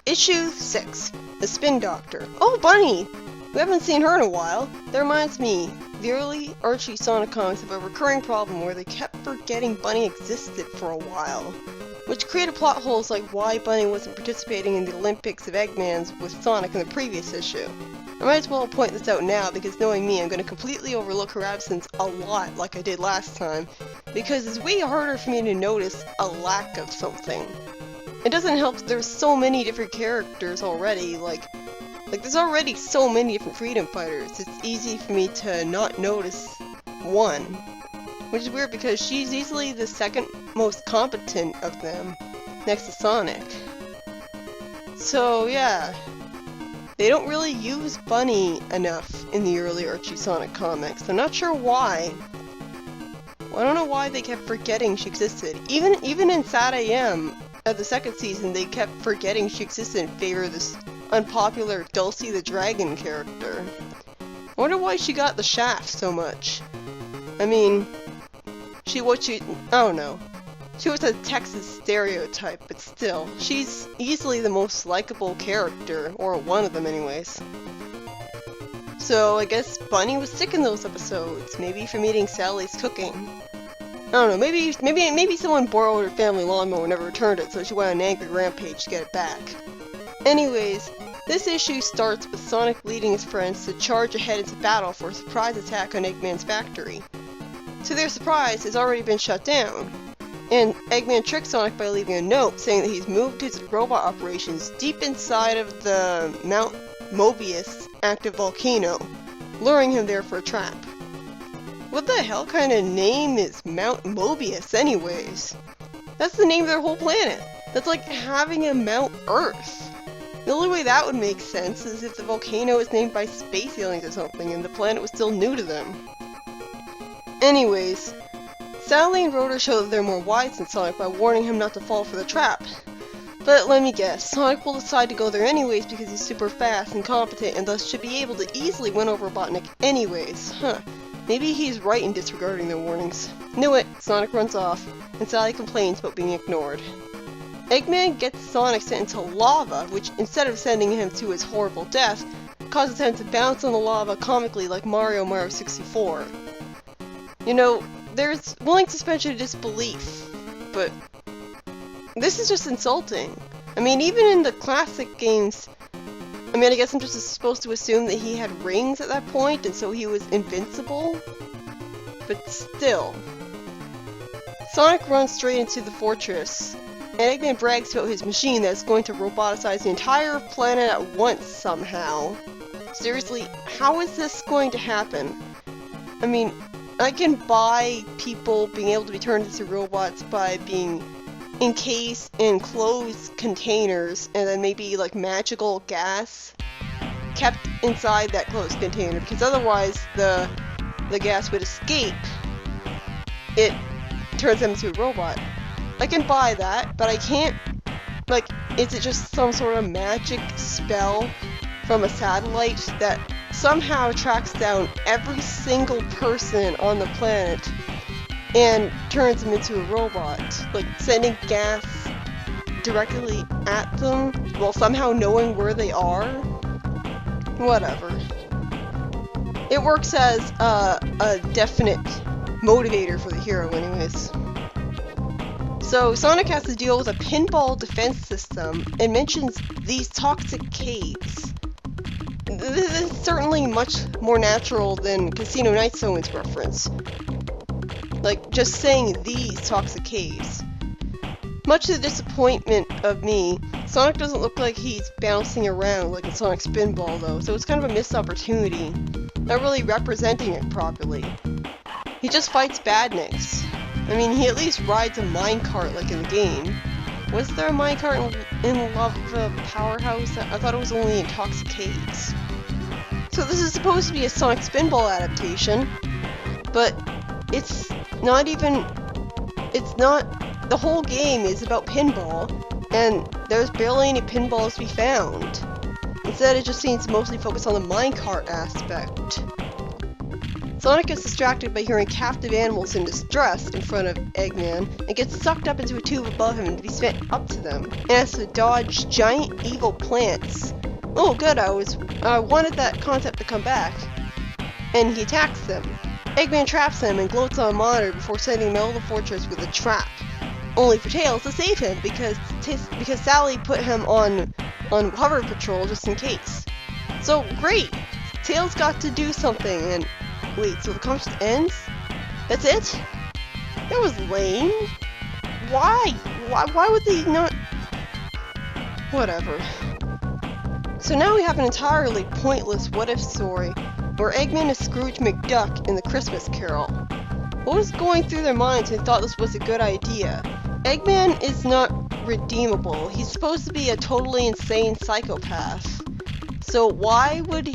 Issue 6, The Spin Doctor. Oh, Bunny! We haven't seen her in a while. That reminds me, the early Archie Sonic comics have a recurring problem where they kept forgetting Bunny existed for a while, which created plot holes like why Bunny wasn't participating in the Olympics of Eggmans with Sonic in the previous issue. I might as well point this out now because knowing me, I'm going to completely overlook her absence a lot like I did last time, because it's way harder for me to notice a lack of something. It doesn't help that there's so many different characters already, like there's already so many different freedom fighters, it's easy for me to not notice one. Which is weird because she's easily the second most competent of them, next to Sonic. So yeah, they don't really use Bunny enough in the early Archie Sonic comics. I'm not sure why. I don't know why they kept forgetting she existed. Even in Sad AM, at the second season, they kept forgetting she existed in favor of this unpopular Dulcie the Dragon character. I wonder why she got the shaft so much. I mean, I don't know. She was a Texas stereotype, but still, she's easily the most likable character, or one of them anyways. So I guess Bunny was sick in those episodes, maybe from eating Sally's cooking. I don't know, maybe someone borrowed her family lawnmower and never returned it, so she went on an angry rampage to get it back. Anyways, this issue starts with Sonic leading his friends to charge ahead into battle for a surprise attack on Eggman's factory. To their surprise, it's already been shut down, and Eggman tricks Sonic by leaving a note saying that he's moved his robot operations deep inside of the Mount Mobius active volcano, luring him there for a trap. What the hell kind of name is Mount Mobius anyways? That's the name of their whole planet. That's like having a Mount Earth. The only way that would make sense is if the volcano is named by space aliens or something and the planet was still new to them. Anyways, Sally and Rotor show that they're more wise than Sonic by warning him not to fall for the trap. But let me guess, Sonic will decide to go there anyways because he's super fast and competent and thus should be able to easily win over Robotnik anyways. Huh. Maybe he's right in disregarding their warnings. Knew it! Sonic runs off, and Sally complains about being ignored. Eggman gets Sonic sent into lava, which, instead of sending him to his horrible death, causes him to bounce on the lava comically like Mario 64. You know, there's willing suspension of disbelief, but this is just insulting. I mean, even in the classic games, I guess I'm just supposed to assume that he had rings at that point, and so he was invincible? But still. Sonic runs straight into the fortress, and Eggman brags about his machine that's going to roboticize the entire planet at once somehow. Seriously, how is this going to happen? I mean, I can buy people being able to be turned into robots by being encased in closed containers and then maybe like magical gas kept inside that closed container, because otherwise the gas would escape. It turns them into a robot. I can buy that, but I can't, like, is it just some sort of magic spell from a satellite that somehow tracks down every single person on the planet and turns them into a robot, like sending gas directly at them while somehow knowing where they are? Whatever. It works as a definite motivator for the hero anyways. So Sonic has to deal with a pinball defense system and mentions these toxic caves. This is certainly much more natural than Casino Night Zone's reference. Like, just saying these toxic caves. Much to the disappointment of me, Sonic doesn't look like he's bouncing around like in Sonic Spinball though, so it's kind of a missed opportunity. Not really representing it properly. He just fights badniks. I mean, he at least rides a minecart like in the game. Was there a minecart in Lava Powerhouse? I thought it was only in Toxic Caves. So this is supposed to be a Sonic Spinball adaptation, but it's not, the whole game is about pinball, and there's barely any pinballs to be found. Instead, it just seems to mostly focus on the minecart aspect. Sonic gets distracted by hearing captive animals in distress in front of Eggman and gets sucked up into a tube above him to be sent up to them, and has to dodge giant evil plants. Oh good, I wanted that concept to come back. And he attacks them. Eggman traps him and gloats on a monitor before sending him out of the fortress with a trap. Only for Tails to save him because Sally put him on hover patrol just in case. So great! Tails got to do something and... Wait, so the comic just ends? That's it? That was lame. Why? Why would they not... Whatever. So now we have an entirely pointless what-if story where Eggman is Scrooge McDuck in the Christmas Carol. What was going through their minds when they thought this was a good idea? Eggman is not redeemable. He's supposed to be a totally insane psychopath. So why would he...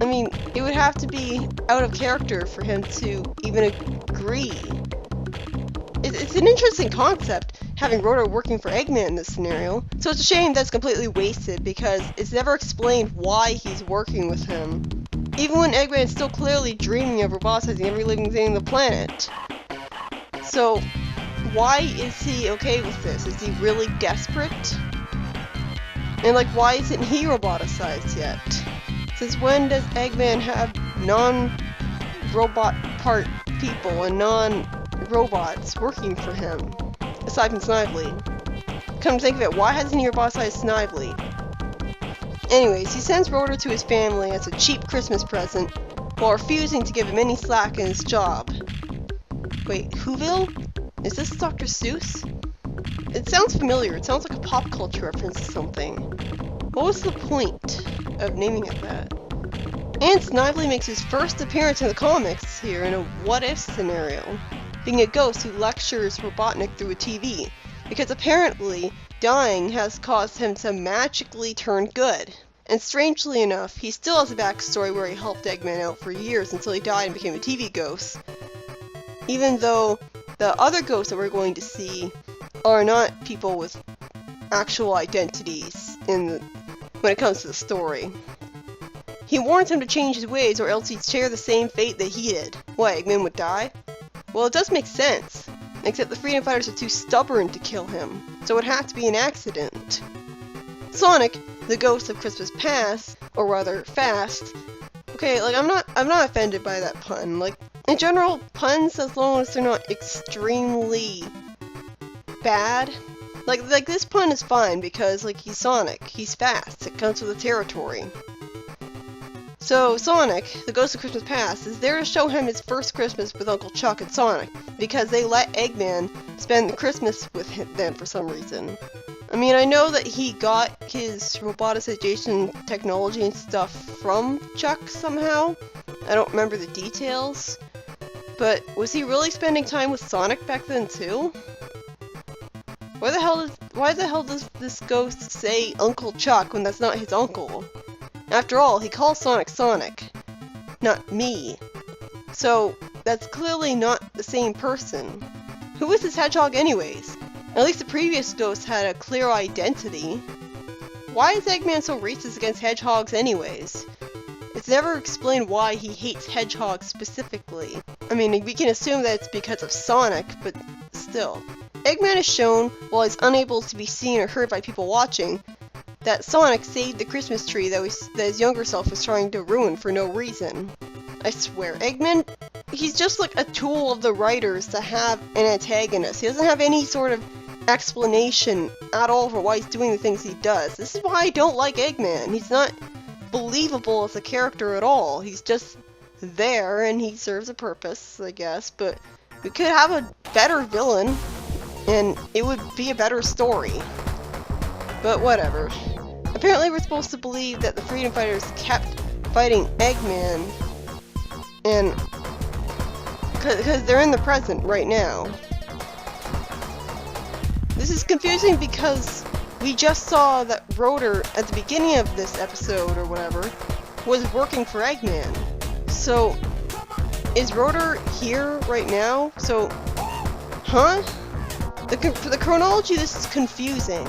I mean, it would have to be out of character for him to even agree. It's an interesting concept, having Rotor working for Eggman in this scenario. So it's a shame that's completely wasted, because it's never explained why he's working with him. Even when Eggman is still clearly dreaming of roboticizing every living thing on the planet. So, why is he okay with this? Is he really desperate? And like, why isn't he roboticized yet? Since when does Eggman have non-robot part people and non-robots working for him? Aside from Snively. Come to think of it, why hasn't he roboticized Snively? Anyways, he sends Rotor to his family as a cheap Christmas present, while refusing to give him any slack in his job. Wait, Whoville? Is this Dr. Seuss? It sounds familiar, it sounds like a pop culture reference to something. What was the point of naming it that? And Snively makes his first appearance in the comics here in a what-if scenario, being a ghost who lectures Robotnik through a TV, because apparently dying has caused him to magically turn good. And strangely enough, he still has a backstory where he helped Eggman out for years until he died and became a TV ghost. Even though the other ghosts that we're going to see are not people with actual identities when it comes to the story. He warns him to change his ways or else he'd share the same fate that he did. What, Eggman would die? Well, it does make sense. Except the Freedom Fighters are too stubborn to kill him, so it would have to be an accident. Sonic, the ghost of Christmas Past, or rather, Fast. Okay, like, I'm not offended by that pun. Like, in general, puns, as long as they're not extremely bad. Like this pun is fine because, like, he's Sonic. He's fast. It comes with the territory. So, Sonic, the Ghost of Christmas Past, is there to show him his first Christmas with Uncle Chuck and Sonic, because they let Eggman spend the Christmas with them for some reason. I mean, I know that he got his roboticization technology and stuff from Chuck somehow. I don't remember the details. But was he really spending time with Sonic back then too? Why the hell does this ghost say Uncle Chuck when that's not his uncle? After all, he calls Sonic Sonic, not me. So, that's clearly not the same person. Who is this Hedgehog anyways? At least the previous ghost had a clear identity. Why is Eggman so racist against hedgehogs anyways? It's never explained why he hates hedgehogs specifically. I mean, we can assume that it's because of Sonic, but still. Eggman is shown, while he's unable to be seen or heard by people watching, that Sonic saved the Christmas tree that his younger self was trying to ruin for no reason. I swear, Eggman, he's just like a tool of the writers to have an antagonist. He doesn't have any sort of explanation at all for why he's doing the things he does. This is why I don't like Eggman. He's not believable as a character at all. He's just there and he serves a purpose, I guess, but we could have a better villain and it would be a better story. But whatever. Apparently we're supposed to believe that the Freedom Fighters kept fighting Eggman, and because they're in the present right now. This is confusing because we just saw that Rotor at the beginning of this episode or whatever was working for Eggman. So is Rotor here right now? So, huh? For the chronology, this is confusing.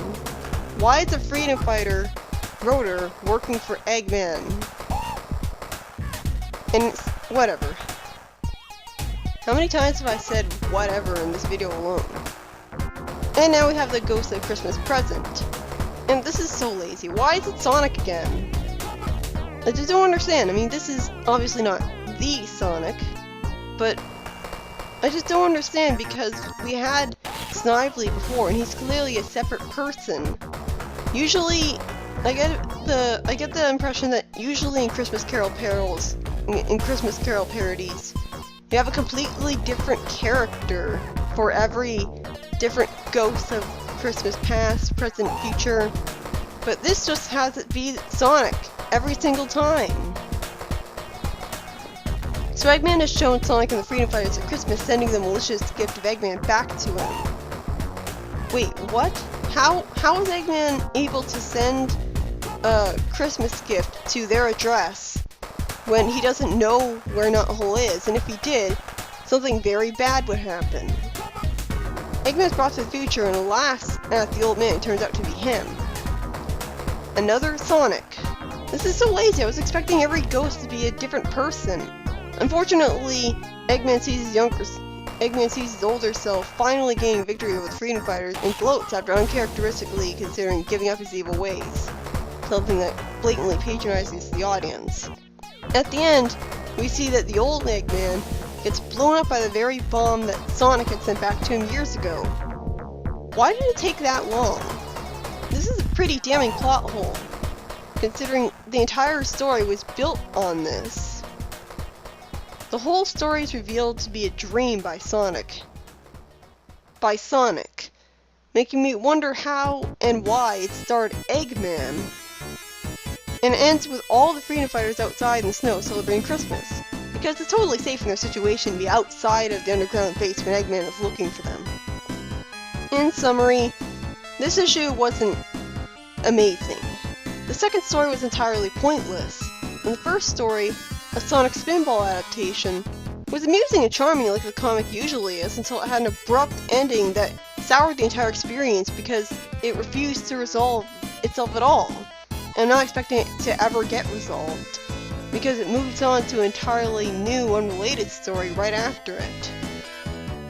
Why is a Freedom Fighter, Rotor, working for Eggman? And Whatever. How many times have I said whatever in this video alone? And now we have the Ghost of Christmas Present. And this is so lazy. Why is it Sonic again? I just don't understand. I mean, this is obviously not the Sonic, but I just don't understand because we had Snively before, and he's clearly a separate person. Usually, I get the impression that usually in Christmas Carol parodies, you have a completely different character for every different ghost of Christmas past, present, future. But this just has it be Sonic every single time. So Eggman has shown Sonic and the Freedom Fighters at Christmas, sending the malicious gift of Eggman back to him. Wait, what? How is Eggman able to send a Christmas gift to their address when he doesn't know where Knothole is? And if he did, something very bad would happen. Eggman's brought to the future, and alas, at the old man, it turns out to be him. Another Sonic. This is so lazy. I was expecting every ghost to be a different person. Unfortunately, Eggman sees his older self finally gaining victory over the Freedom Fighters and gloats after uncharacteristically considering giving up his evil ways. Something that blatantly patronizes the audience. At the end, we see that the old Eggman gets blown up by the very bomb that Sonic had sent back to him years ago. Why did it take that long? This is a pretty damning plot hole, considering the entire story was built on this. The whole story is revealed to be a dream by Sonic. Making me wonder how and why it starred Eggman. And it ends with all the Freedom Fighters outside in the snow celebrating Christmas. Because it's totally safe in their situation to be outside of the underground base when Eggman is looking for them. In summary, this issue wasn't amazing. The second story was entirely pointless. And the first story, a Sonic Spinball adaptation, was amusing and charming like the comic usually is until it had an abrupt ending that soured the entire experience because it refused to resolve itself at all. And I'm not expecting it to ever get resolved, because it moves on to an entirely new, unrelated story right after it.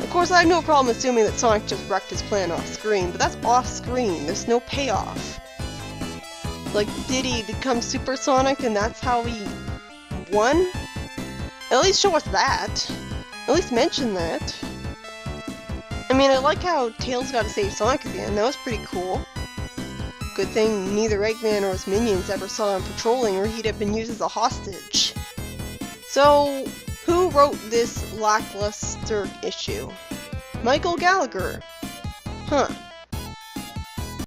Of course, I have no problem assuming that Sonic just wrecked his plan off-screen, but that's off-screen, there's no payoff. Like, did he become Super Sonic and that's how he won? At least show us that. At least mention that. I mean, I like how Tails got to save Sonic again, that was pretty cool. Good thing neither Eggman or his minions ever saw him patrolling or he'd have been used as a hostage. So, who wrote this lackluster issue? Michael Gallagher. Huh.